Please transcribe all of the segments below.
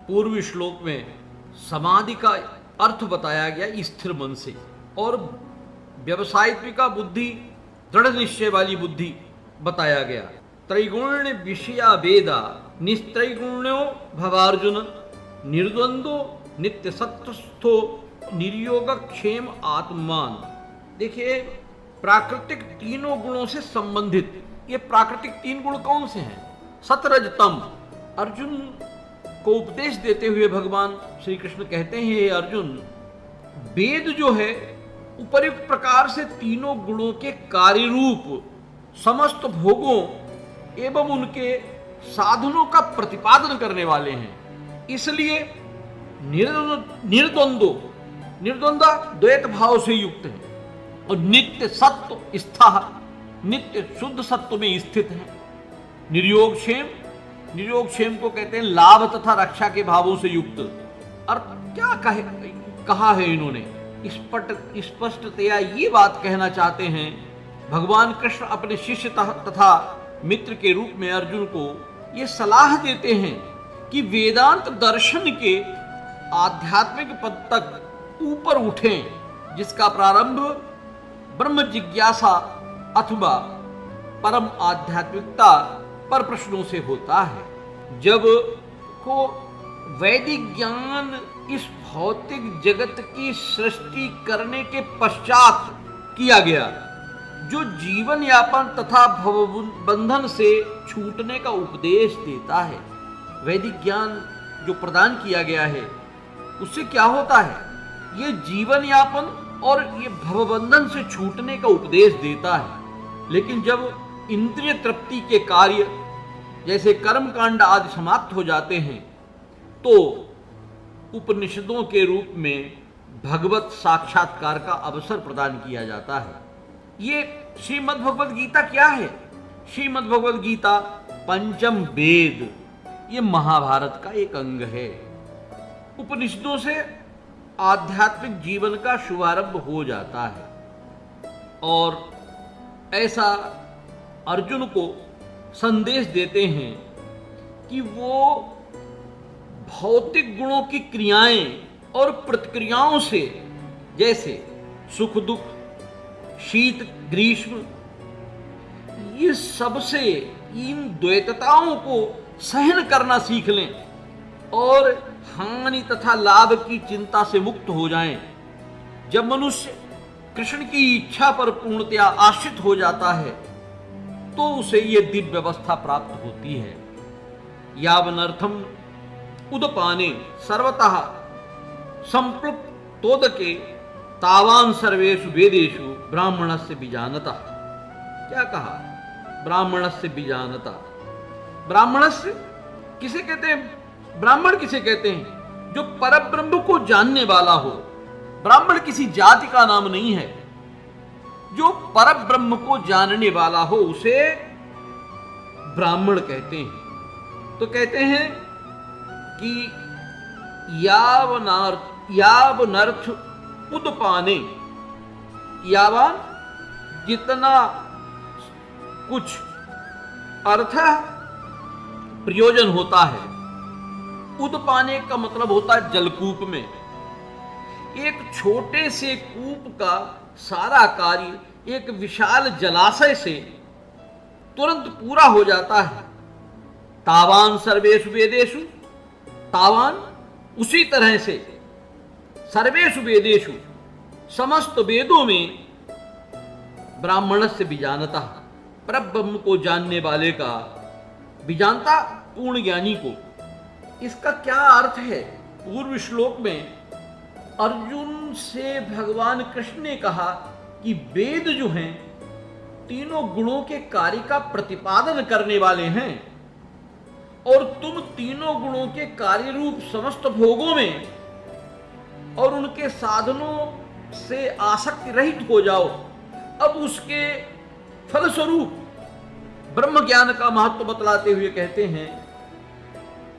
पूर्व श्लोक में समाधि का अर्थ बताया गया स्थिर मन से, और व्यवसायित्विका बुद्धि, दृढ़ निश्चय वाली बुद्धि बताया गया। त्रैगुण्य विषया वेदा निस्त्रैगुण्यो भवार्जुन निर्द्वंदो नित्य सत्वस्थो निर्योग क्षेम आत्मान। देखिए, प्राकृतिक तीनों गुणों से संबंधित ये प्राकृतिक तीन गुण कौन से हैं? सतरजतम। अर्जुन को उपदेश देते हुए भगवान श्री कृष्ण कहते हैं, हे अर्जुन, वेद जो है उपयुक्त प्रकार से तीनों गुणों के कार्य रूप समस्त भोगों एवं उनके साधनों का प्रतिपादन करने वाले हैं। इसलिए निर्द्वंदो, निर्द्वंदा द्वैत भाव से युक्त है, और नित्य सत्व स्था, नित्य शुद्ध सत्व में स्थित है। निर्योगक्षेम, निर्योगक्षेम को कहते हैं लाभ तथा रक्षा के भावों से युक्त। और क्या कहा है इन्होंने? स्पष्टतया ये बात कहना चाहते हैं भगवान कृष्ण अपने शिष्य तथा मित्र के रूप में अर्जुन को ये सलाह देते हैं कि वेदांत दर्शन के आध्यात्मिक पद तक ऊपर उठें, जिसका प्रारंभ ब्रह्म जिज्ञासा अथवा परम आध्यात्मिकता पर प्रश्नों से होता है। जब को वैदिक ज्ञान इस भौतिक जगत की सृष्टि करने के पश्चात किया गया, जो जीवन यापन तथा भव बंधन से छूटने का उपदेश देता है, वैदिक ज्ञान जो प्रदान किया गया है उससे क्या होता है? ये जीवन यापन और ये भवबंधन से छूटने का उपदेश देता है। लेकिन जब इंद्रिय तृप्ति के कार्य जैसे कर्म कांड आदि समाप्त हो जाते हैं, तो उपनिषदों के रूप में भगवत साक्षात्कार का अवसर प्रदान किया जाता है। ये श्रीमद् भगवद गीता क्या है? श्रीमद् भगवद गीता पंचम वेद, ये महाभारत का एक अंग है। उपनिषदों से आध्यात्मिक जीवन का शुभारंभ हो जाता है, और ऐसा अर्जुन को संदेश देते हैं कि वो भौतिक गुणों की क्रियाएं और प्रतिक्रियाओं से, जैसे सुख दुख, शीत ग्रीष्म, ये सबसे इन द्वैतताओं को सहन करना सीख लें और हानि तथा लाभ की चिंता से मुक्त हो जाएं। जब मनुष्य कृष्ण की इच्छा पर पूर्णतया आश्रित हो जाता है, तो उसे ये दिव्य अवस्था प्राप्त होती है। यावनर्थम उदपाने सर्वतः संप्लुप्तोदके तावान सर्वेषु वेदेषु ब्राह्मणस्य बीजानता। क्या कहा? ब्राह्मणस्य बीजानता। ब्राह्मणस्य किसे कहते हैं? ब्राह्मण किसे कहते हैं? जो परब्रह्म को जानने वाला हो। ब्राह्मण किसी जाति का नाम नहीं है। जो परब्रह्म को जानने वाला हो उसे ब्राह्मण कहते हैं। तो कहते हैं कि यावनर्थ उदपाने, यावान जितना कुछ अर्थ प्रयोजन होता है। उदपाने का मतलब होता है जलकूप में। एक छोटे से कूप का सारा कार्य एक विशाल जलाशय से तुरंत पूरा हो जाता है। तावान सर्वेषु वेदेषु, तावान उसी तरह से सर्वेषु वेदेषु समस्त वेदों में ब्राह्मणस्य बीजानता, परब्रह्म को जानने वाले का, बीजानता पूर्ण ज्ञानी को। इसका क्या अर्थ है? पूर्व श्लोक में अर्जुन से भगवान कृष्ण ने कहा कि वेद जो हैं तीनों गुणों के कार्य का प्रतिपादन करने वाले हैं, और तुम तीनों गुणों के कार्य रूप समस्त भोगों में और उनके साधनों से आसक्ति रहित हो जाओ। अब उसके फलस्वरूप ब्रह्म ज्ञान का महत्व बतलाते हुए कहते हैं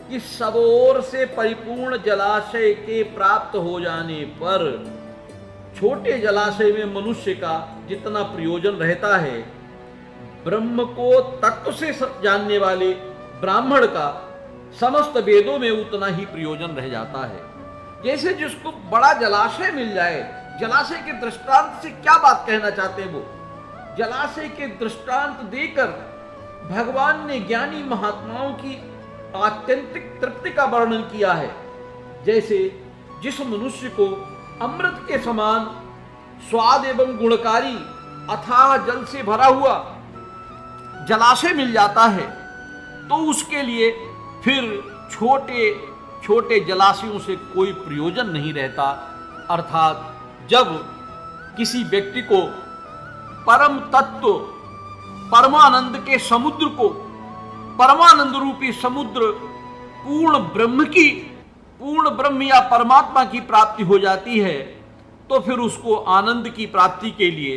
कि सब ओर से परिपूर्ण जलाशय के प्राप्त हो जाने पर छोटे जलाशय में मनुष्य का जितना प्रयोजन रहता है, ब्रह्म को तत्व से जानने वाले ब्राह्मण का समस्त वेदों में उतना ही प्रयोजन रह जाता है। जैसे जिसको बड़ा जलाशय मिल जाए, जलाशय के दृष्टांत से क्या बात कहना चाहते हैं वो? जलाशय के दृष्टांत देकर भगवान ने ज्ञानी महात्माओं की आत्यंतिक तृप्ति का वर्णन किया है। जैसे जिस मनुष्य को अमृत के समान स्वाद एवं गुणकारी अथाह जल से भरा हुआ जलाशय मिल जाता है, तो उसके लिए फिर छोटे छोटे जलाशयों से कोई प्रयोजन नहीं रहता। अर्थात जब किसी व्यक्ति को परम तत्व परमानंद के समुद्र को, परमानंद रूपी समुद्र पूर्ण ब्रह्म या परमात्मा की प्राप्ति हो जाती है, तो फिर उसको आनंद की प्राप्ति के लिए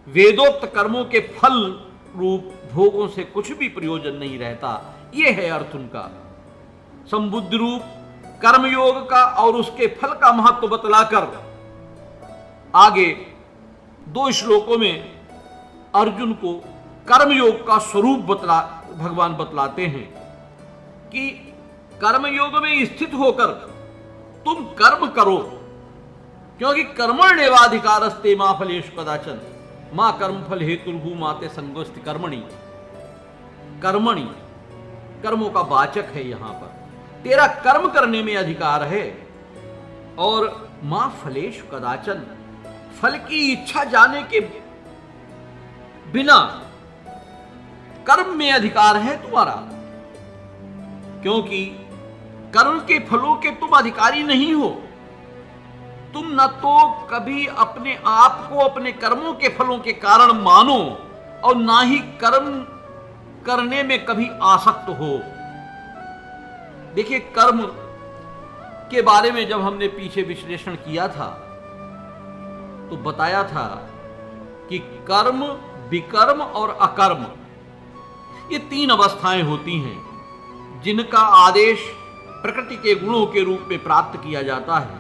वेदोक्त कर्मों के फल रूप भोगों से कुछ भी प्रयोजन नहीं रहता। यह है अर्थ उनका। संबुद्धि रूप कर्मयोग का और उसके फल का महत्व बतलाकर आगे 2 श्लोकों में अर्जुन को कर्मयोग का स्वरूप भगवान बतलाते हैं कि कर्मयोग में स्थित होकर तुम कर्म करो, क्योंकि कर्मण्येवाधिकारस्ते मा फलेषु कदाचन मां कर्म फल हेतुर्भू माते संगोस्ति कर्मणि। कर्मणि कर्मों का वाचक है यहां पर। तेरा कर्म करने में अधिकार है। और मां फलेषु कदाचन, फल की इच्छा जाने के बिना कर्म में अधिकार है तुम्हारा, क्योंकि कर्म के फलों के तुम अधिकारी नहीं हो। तुम न तो कभी अपने आप को अपने कर्मों के फलों के कारण मानो और ना ही कर्म करने में कभी आसक्त हो। देखिए, कर्म के बारे में जब हमने पीछे विश्लेषण किया था तो बताया था कि कर्म, विकर्म और अकर्म, ये 3 अवस्थाएं होती हैं जिनका आदेश प्रकृति के गुणों के रूप में प्राप्त किया जाता है।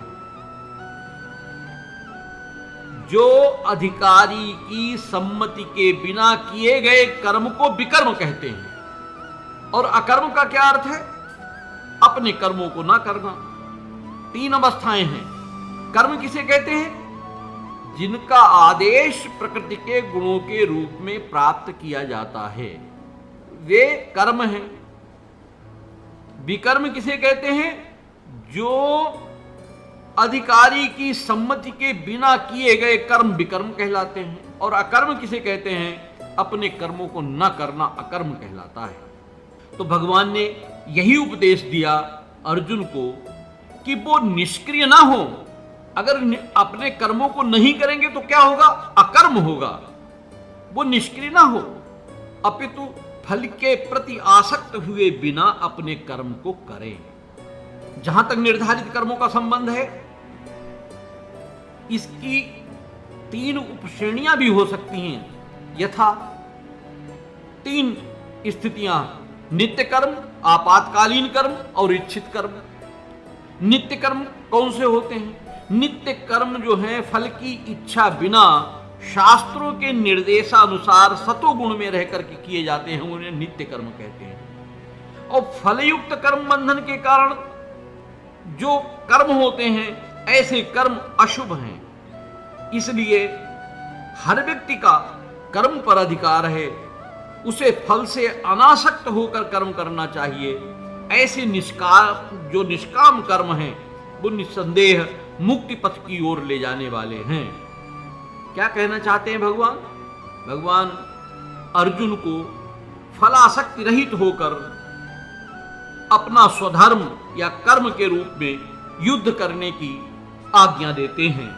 जो अधिकारी की सम्मति के बिना किए गए कर्म को विकर्म कहते हैं। और अकर्म का क्या अर्थ है? अपने कर्मों को ना करना। 3 अवस्थाएं हैं। कर्म किसे कहते हैं? जिनका आदेश प्रकृति के गुणों के रूप में प्राप्त किया जाता है, वे कर्म हैं। विकर्म किसे कहते हैं? जो अधिकारी की सम्मति के बिना किए गए कर्म विकर्म कहलाते हैं। और अकर्म किसे कहते हैं? अपने कर्मों को न करना अकर्म कहलाता है। तो भगवान ने यही उपदेश दिया अर्जुन को कि वो निष्क्रिय ना हो। अगर अपने कर्मों को नहीं करेंगे तो क्या होगा? अकर्म होगा। वो निष्क्रिय ना हो, अपितु फल के प्रति आसक्त हुए बिना अपने कर्म को करें। जहां तक निर्धारित कर्मों का संबंध है, इसकी 3 उपश्रेणियां भी हो सकती हैं। यथा 3 स्थितियां: नित्य कर्म, आपातकालीन कर्म और इच्छित कर्म। नित्य कर्म कौन से होते हैं? नित्य कर्म जो है फल की इच्छा बिना शास्त्रों के निर्देशानुसार सतोगुण में रहकर के किए जाते हैं, उन्हें नित्य कर्म कहते हैं। और फलयुक्त कर्म बंधन के कारण जो कर्म होते हैं, ऐसे कर्म अशुभ हैं। इसलिए हर व्यक्ति का कर्म पर अधिकार है, उसे फल से अनासक्त होकर कर्म करना चाहिए। ऐसे जो निष्काम कर्म हैं, वो निस्संदेह मुक्ति पथ की ओर ले जाने वाले हैं। क्या कहना चाहते हैं भगवान? भगवान अर्जुन को फलासक्ति रहित होकर अपना स्वधर्म या कर्म के रूप में युद्ध करने की आज्ञा देते हैं।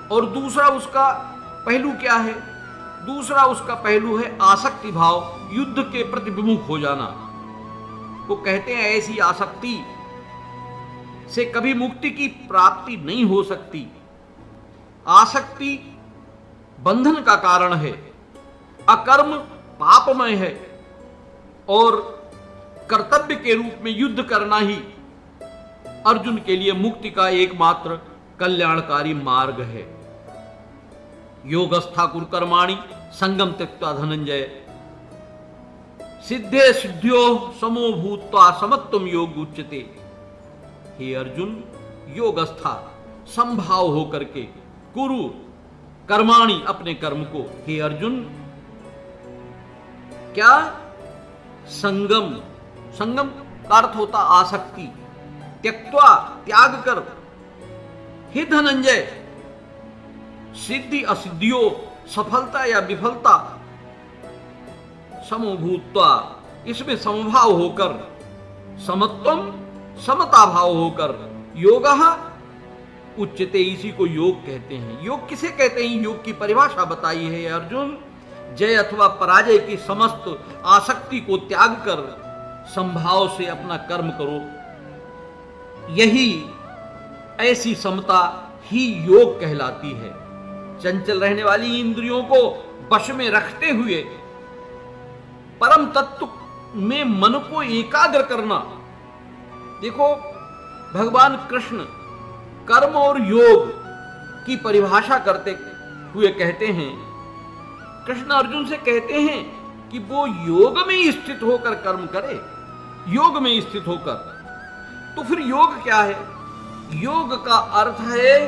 और दूसरा उसका पहलू क्या है? दूसरा उसका पहलू है आसक्ति भाव, युद्ध के प्रति विमुख हो जाना। वो कहते हैं ऐसी आसक्ति से कभी मुक्ति की प्राप्ति नहीं हो सकती। आसक्ति बंधन का कारण है, अकर्म पापमय है और कर्तव्य के रूप में युद्ध करना ही अर्जुन के लिए मुक्ति का एकमात्र कल्याणकारी मार्ग है। योगस्था कुरु कर्माणि संगम त्यक्त्वा धनंजय। सिद्धे सिद्ध्यो समो भूत्वा समत्वम योग उच्यते। हे अर्जुन, योगस्था संभाव होकर के कुरु कर्माणि, अपने कर्म को। हे अर्जुन, क्या संगम, संगम का अर्थ होता आसक्ति, त्यक्त्वा त्याग कर। हे धनंजय, सिद्धि असिद्धियों, सफलता या विफलता, समभूत्वा, इसमें समभाव होकर, समत्वम, समता भाव होकर, योगः उच्यते, इसी को योग कहते हैं। योग किसे कहते हैं, योग की परिभाषा बताई है अर्जुन। जय अथवा पराजय की समस्त आसक्ति को त्याग कर संभाव से अपना कर्म करो, यही ऐसी समता ही योग कहलाती है। चंचल रहने वाली इंद्रियों को वश में रखते हुए परम तत्व में मन को एकाग्र करना। देखो, भगवान कृष्ण कर्म और योग की परिभाषा करते हुए कहते हैं, कृष्ण अर्जुन से कहते हैं कि वो योग में स्थित होकर कर्म करे, योग में स्थित होकर। तो फिर योग क्या है? योग का अर्थ है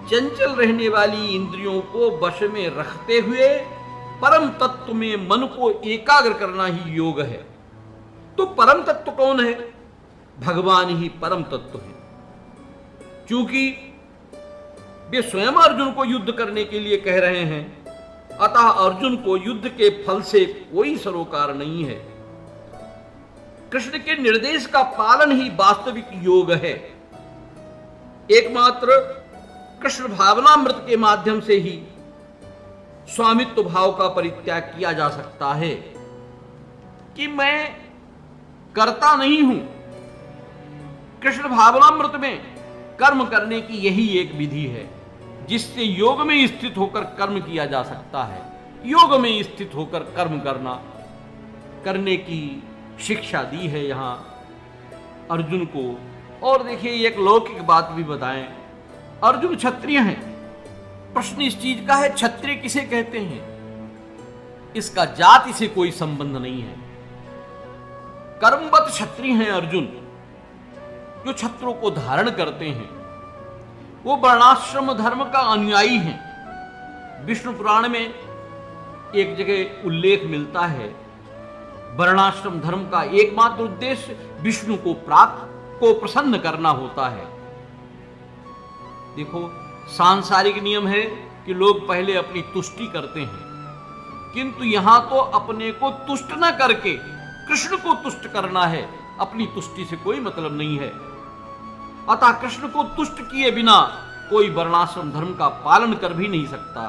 चंचल रहने वाली इंद्रियों को वश में रखते हुए परम तत्व में मन को एकाग्र करना ही योग है। तो परम तत्व कौन है? भगवान ही परम तत्व है। क्योंकि वे स्वयं अर्जुन को युद्ध करने के लिए कह रहे हैं, अतः अर्जुन को युद्ध के फल से कोई सरोकार नहीं है। कृष्ण के निर्देश का पालन ही वास्तविक योग है। एकमात्र कृष्ण भावनामृत के माध्यम से ही स्वामित्व भाव का परित्याग किया जा सकता है कि मैं करता नहीं हूं। कृष्ण भावनामृत में कर्म करने की यही एक विधि है जिससे योग में स्थित होकर कर्म किया जा सकता है। योग में स्थित होकर कर्म करने की शिक्षा दी है यहां अर्जुन को। और देखिए, एक लौकिक बात भी बताएं, अर्जुन क्षत्रिय हैं। प्रश्न इस चीज का है, क्षत्रिय किसे कहते हैं? इसका जाति से कोई संबंध नहीं है। कर्मवत क्षत्रिय हैं अर्जुन, जो छत्रों को धारण करते हैं। वो वर्णाश्रम धर्म का अनुयायी हैं। विष्णु पुराण में एक जगह उल्लेख मिलता है, वर्णाश्रम धर्म का एकमात्र उद्देश्य विष्णु को प्रसन्न करना होता है। देखो, सांसारिक नियम है कि लोग पहले अपनी तुष्टि करते हैं, किंतु यहां तो अपने को तुष्ट न करके कृष्ण को तुष्ट करना है। अपनी तुष्टि से कोई मतलब नहीं है। अतः कृष्ण को तुष्ट किए बिना कोई वर्णाश्रम धर्म का पालन कर भी नहीं सकता।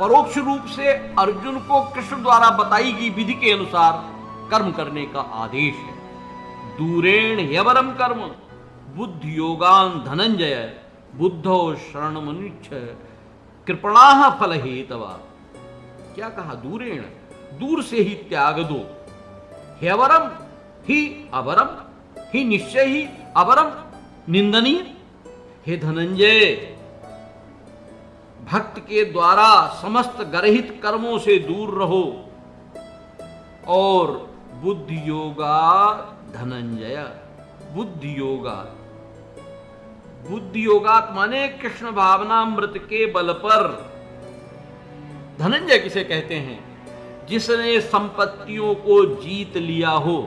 परोक्ष रूप से अर्जुन को कृष्ण द्वारा बताई गई विधि के अनुसार कर्म करने का आदेश है। दूरेण ह्यवरम कर्म बुद्धि योगान धनंजय बुद्धो शरणमनुच्छ कृपणाः फल हेतवा। क्या कहा? दूरेण, दूर से ही त्याग दो। ह्यवरम ही अवरम, ही निश्चय ही अवरम निंदनीय। हे धनंजय, भक्त के द्वारा समस्त गर्हित कर्मों से दूर रहो। और बुद्धि योगा धनंजय, बुद्धि योगा, बुद्धि योगात माने कृष्ण भावनामृत के बल पर। धनंजय किसे कहते हैं? जिसने संपत्तियों को जीत लिया हो।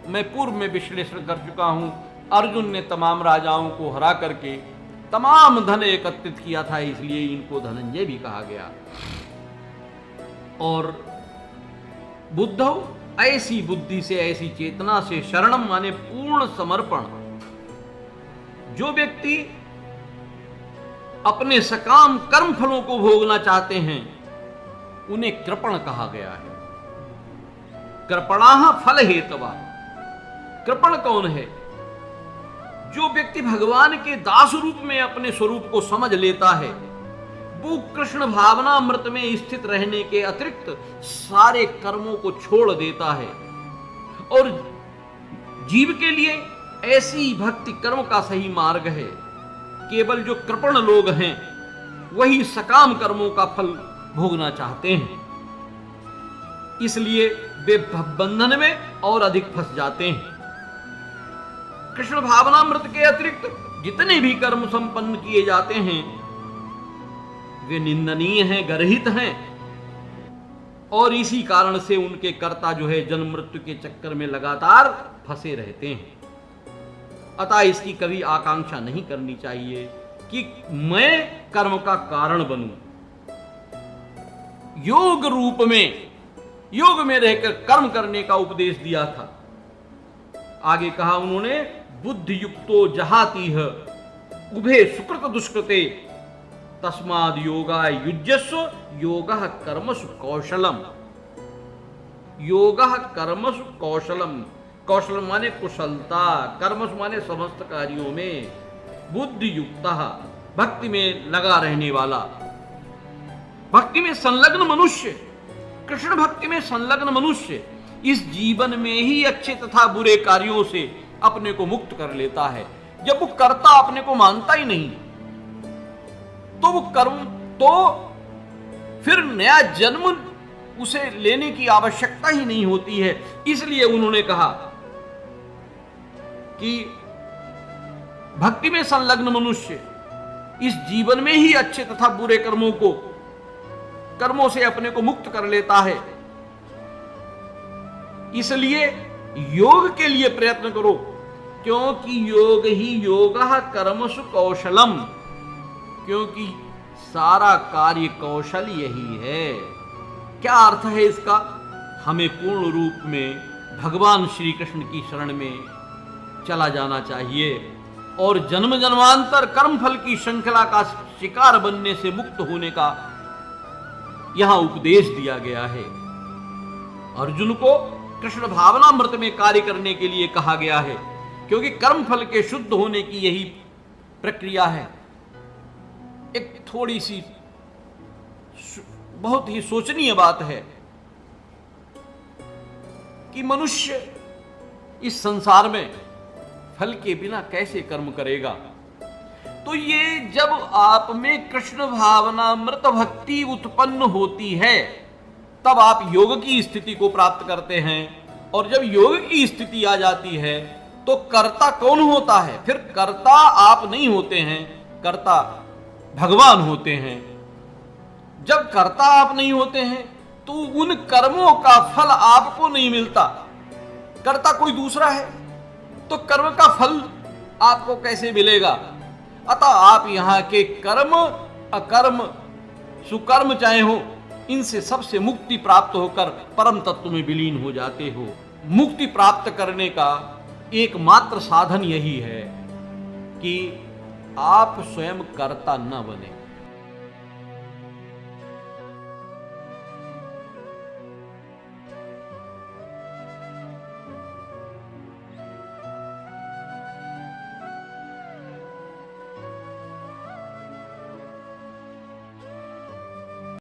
मैं पूर्व में विश्लेषण कर चुका हूं, अर्जुन ने तमाम राजाओं को हरा करके तमाम धन एकत्रित किया था, इसलिए इनको धनंजय भी कहा गया। और बुद्धौ, ऐसी बुद्धि से, ऐसी चेतना से, शरणम माने पूर्ण समर्पण। जो व्यक्ति अपने सकाम कर्म फलों को भोगना चाहते हैं उन्हें कृपण कहा गया है। कृपणाः फल हेतवा। कृपण कौन है? जो व्यक्ति भगवान के दास रूप में अपने स्वरूप को समझ लेता है, वो कृष्ण भावनामृत में स्थित रहने के अतिरिक्त सारे कर्मों को छोड़ देता है। और जीव के लिए ऐसी भक्ति कर्म का सही मार्ग है। केवल जो कृपण लोग हैं वही सकाम कर्मों का फल भोगना चाहते हैं। इसलिए वे बंधन में और अधिक फंस जाते हैं। कृष्ण भावनामृत के अतिरिक्त जितने भी कर्म संपन्न किए जाते हैं वे निंदनीय हैं, गर्हित हैं, और इसी कारण से उनके कर्ता जो है जन्म मृत्यु के चक्कर में लगातार फंसे रहते हैं। अतः इसकी कभी आकांक्षा नहीं करनी चाहिए कि मैं कर्म का कारण बनूं। योग रूप में, योग में रहकर कर्म करने का उपदेश दिया था। आगे कहा उन्होंने, बुद्धि युक्तो जहातीह उभे सुकृत दुष्कृते तस्माद योगा युज्यस्व योगः कर्मसु कौशलम। योगः कर्मसु कौशलम, कौशल माने कुशलता, कर्मसु माने समस्त कार्यों में, बुद्धि युक्तः भक्ति में लगा रहने वाला, भक्ति में संलग्न मनुष्य, कृष्ण भक्ति में संलग्न मनुष्य इस जीवन में ही अच्छे तथा बुरे कार्यों से अपने को मुक्त कर लेता है। जब वो कर्ता अपने को मानता ही नहीं तो वो कर्म, तो फिर नया जन्म उसे लेने की आवश्यकता ही नहीं होती है। इसलिए उन्होंने कहा कि भक्ति में संलग्न मनुष्य इस जीवन में ही अच्छे तथा बुरे कर्मों से अपने को मुक्त कर लेता है। इसलिए योग के लिए प्रयत्न करो, क्योंकि योग ही योगः कर्मसु कौशलम, क्योंकि सारा कार्य कौशल यही है। क्या अर्थ है इसका? हमें पूर्ण रूप में भगवान श्री कृष्ण की शरण में चला जाना चाहिए और जन्म जन्मांतर कर्मफल की श्रृंखला का शिकार बनने से मुक्त होने का यहां उपदेश दिया गया है। अर्जुन को कृष्ण भावनामृत में कार्य करने के लिए कहा गया है, क्योंकि कर्मफल के शुद्ध होने की यही प्रक्रिया है। एक थोड़ी सी बहुत ही सोचनीय बात है कि मनुष्य इस संसार में फल के बिना कैसे कर्म करेगा। तो ये जब आप में कृष्ण भावनामृत भक्ति उत्पन्न होती है तब आप योग की स्थिति को प्राप्त करते हैं, और जब योग की स्थिति आ जाती है तो कर्ता कौन होता है? फिर कर्ता आप नहीं होते हैं, कर्ता भगवान होते हैं। जब कर्ता आप नहीं होते हैं तो उन कर्मों का फल आपको नहीं मिलता, कर्ता कोई दूसरा है, तो कर्म का फल आपको कैसे मिलेगा? अतः आप यहां के कर्म अकर्म सुकर्म चाहे हो, इनसे सबसे मुक्ति प्राप्त होकर परम तत्व में विलीन हो जाते हो। मुक्ति प्राप्त करने का एकमात्र साधन यही है कि आप स्वयं कर्ता न बने।